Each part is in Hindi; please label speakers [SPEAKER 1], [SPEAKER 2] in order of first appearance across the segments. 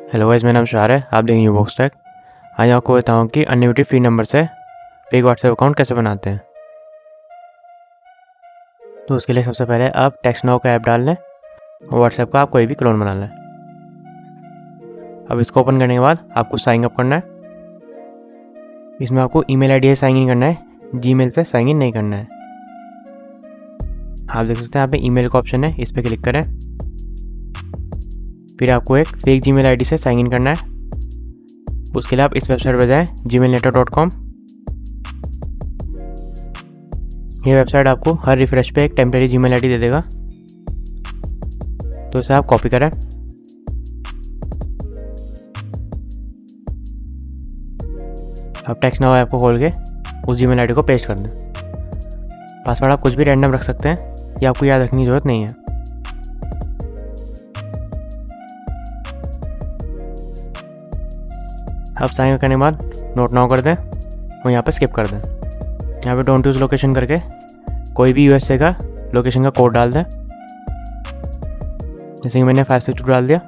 [SPEAKER 1] हेलो गाइस, मेरा नाम शार है। आप देखेंगे यूबॉक्स टेक। आज आपको बताऊँ कि अनलिमिटेड फ्री नंबर से फेक व्हाट्सएप अकाउंट कैसे बनाते हैं। तो उसके लिए सबसे पहले आप टेक्स्टनाउ का ऐप डाल लें और व्हाट्सएप का आप कोई भी क्लोन बना लें। अब इसको ओपन करने के बाद आपको साइन अप करना है। इसमें आपको ईमेल आईडी से साइन इन करना है, जीमेल से साइन इन नहीं करना है। आप देख सकते हैं यहाँ पे ईमेल का ऑप्शन है, इस पर क्लिक करें। फिर आपको एक फेक जीमेल आईडी से साइन इन करना है। उसके लिए आप इस वेबसाइट पर जाएँ, gmailnetter.com। ये वेबसाइट आपको हर रिफ्रेश पे एक टेम्परेरी जीमेल आईडी दे देगा, तो इसे आप कॉपी करें। अब टेक्स्टनाउ ऐप को खोल के उस जीमेल आईडी को पेस्ट कर दें। पासवर्ड आप कुछ भी रैंडम रख सकते हैं, ये आपको याद रखने की ज़रूरत नहीं है। अब साइन करने के बाद नोट नाउ कर दें और यहाँ पे स्किप कर दें। यहाँ पे डोंट यूज़ लोकेशन करके कोई भी यूएसए का लोकेशन का कोड डाल दें। जैसे कि मैंने 562 डाल दिया।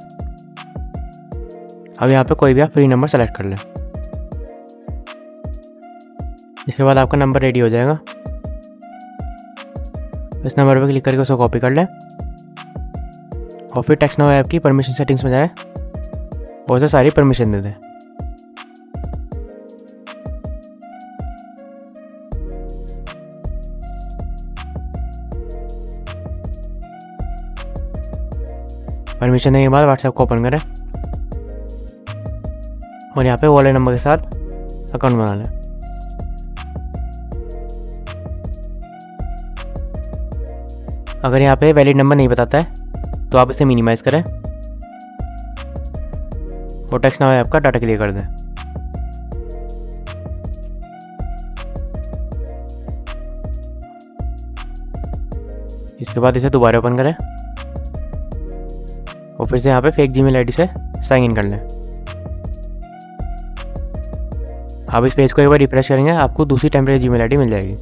[SPEAKER 1] अब यहाँ पे कोई भी आप फ्री नंबर सेलेक्ट कर लें। इसके बाद आपका नंबर रेडी हो जाएगा। इस नंबर पर क्लिक करके उसको कॉपी कर लें और फिर टेक्स्टनाउ ऐप की परमिशन सेटिंग्स में जाएं और उसे सारी परमिशन दे दें। परमिशन देने के बाद व्हाट्सएप को ओपन करें और यहाँ पे वॉलेट नंबर के साथ अकाउंट बना लें। अगर यहाँ पे वैलिड नंबर नहीं बताता है तो आप इसे मिनिमाइज़ करें और टेक्स्टनाउ ऐप का डाटा क्लियर कर दें। इसके बाद इसे दोबारा ओपन करें और फिर से यहाँ पे फेक जीमेल आईडी से साइन इन कर लें। आप इस पेज को एक बार रिफ्रेश करेंगे, आपको दूसरी टेम्परेरी जीमेल आईडी मिल जाएगी।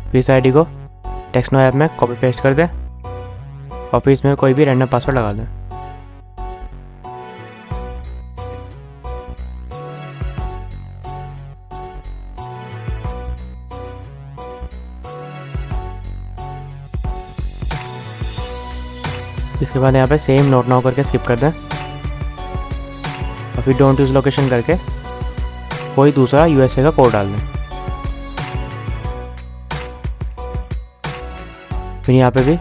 [SPEAKER 1] फिर इस आईडी को टेक्स्टनाउ ऐप में कॉपी पेस्ट कर दें और फिर इसमें कोई भी रैंडम पासवर्ड लगा दें। इसके बाद यहाँ पे सेम नोट नाउ करके स्किप कर दें और फिर डोंट यूज़ लोकेशन करके कोई दूसरा यूएसए का कोड डाल दें। फिर यहाँ पे भी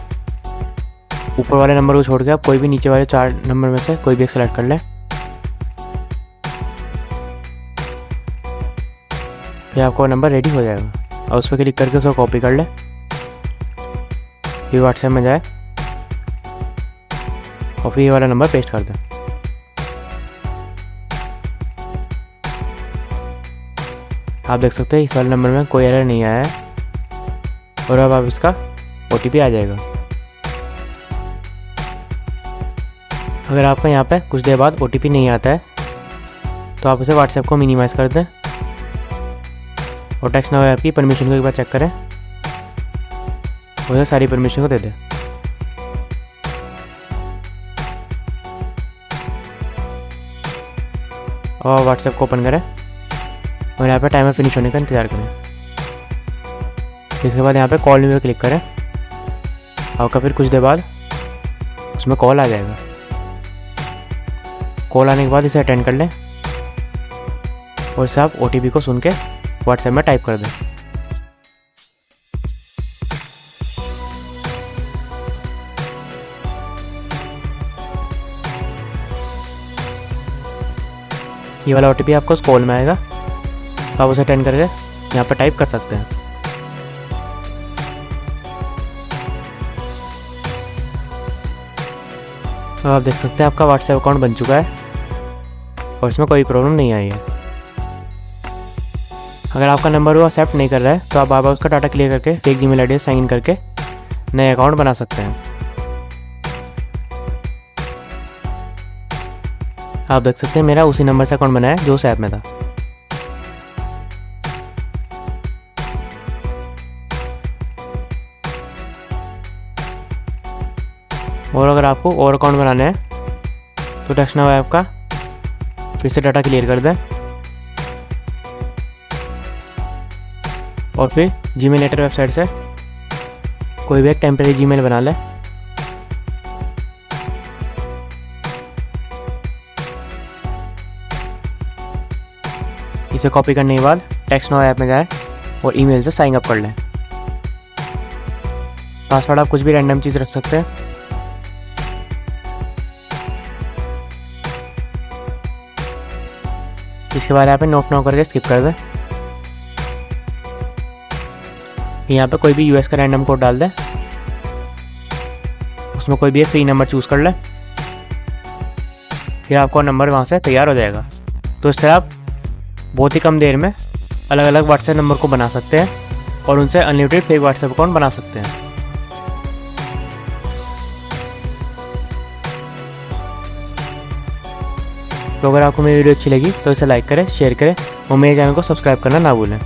[SPEAKER 1] ऊपर वाले नंबर को छोड़ के आप कोई भी नीचे वाले 4 नंबर में से कोई भी एक सेलेक्ट कर लें। फिर आपका नंबर रेडी हो जाएगा और उस पर क्लिक करके उसको कॉपी कर लें। फिर व्हाट्सएप में जाए और फिर ये वाला नंबर पेस्ट कर दें। आप देख सकते हैं इस वाले नंबर में कोई एरर नहीं आया है और अब आप इसका OTP आ जाएगा। अगर आपका यहाँ पे कुछ देर बाद OTP नहीं आता है तो आप उसे व्हाट्सएप को मिनिमाइज़ कर दें और टेक्स्टनाउ ऐप की परमिशन को एक बार चेक करें और उसे सारी परमिशन को दे दें। और व्हाट्सएप को ओपन करें और यहाँ पे टाइमर फिनिश होने का इंतज़ार करें। इसके बाद यहाँ पे कॉल न्यू पे क्लिक करें। आपका फिर कुछ देर बाद उसमें कॉल आ जाएगा। कॉल आने के बाद इसे अटेंड कर लें और इसे आप OTP को सुन के व्हाट्सएप में टाइप कर दें। ये वाला OTP आपको उस कॉल में आएगा, आप उसे अटेंड करके यहाँ पर टाइप कर सकते हैं। तो आप देख सकते हैं आपका व्हाट्सएप अकाउंट बन चुका है और इसमें कोई प्रॉब्लम नहीं आई है। अगर आपका नंबर वो एक्सेप्ट नहीं कर रहा है तो आप बार-बार उसका डाटा क्लियर करके फेक जीमेल आईडी से साइन इन करके नए अकाउंट बना सकते हैं। आप देख सकते हैं मेरा उसी नंबर से अकाउंट बनाया जो उस ऐप में था। और अगर आपको और अकाउंट बनाने हैं तो टेक्स्टनाउ ऐप का फिर से डाटा क्लियर कर दें और फिर जीमेल लेटर वेबसाइट से कोई भी एक टेम्परेरी जीमेल बना लें। इसे कॉपी करने के बाद टेक्स्टनाउ ऐप में जाएं और ईमेल से साइन अप कर लें। पासवर्ड आप कुछ भी रैंडम चीज़ रख सकते हैं। इसके बाद यहाँ पे नोट नाउ करके स्किप कर दें। यहाँ पे कोई भी यूएस का रैंडम कोड डाल दें, उसमें कोई भी एक फ्री नंबर चूज़ कर लें, फिर आपका नंबर वहाँ से तैयार हो जाएगा। तो इससे आप बहुत ही कम देर में अलग अलग व्हाट्सएप नंबर को बना सकते हैं और उनसे अनलिमिटेड फेक व्हाट्सएप अकाउंट बना सकते हैं। तो अगर आपको मेरी वीडियो अच्छी लगी तो इसे लाइक करें, शेयर करें और मेरे चैनल को सब्सक्राइब करना ना भूलें।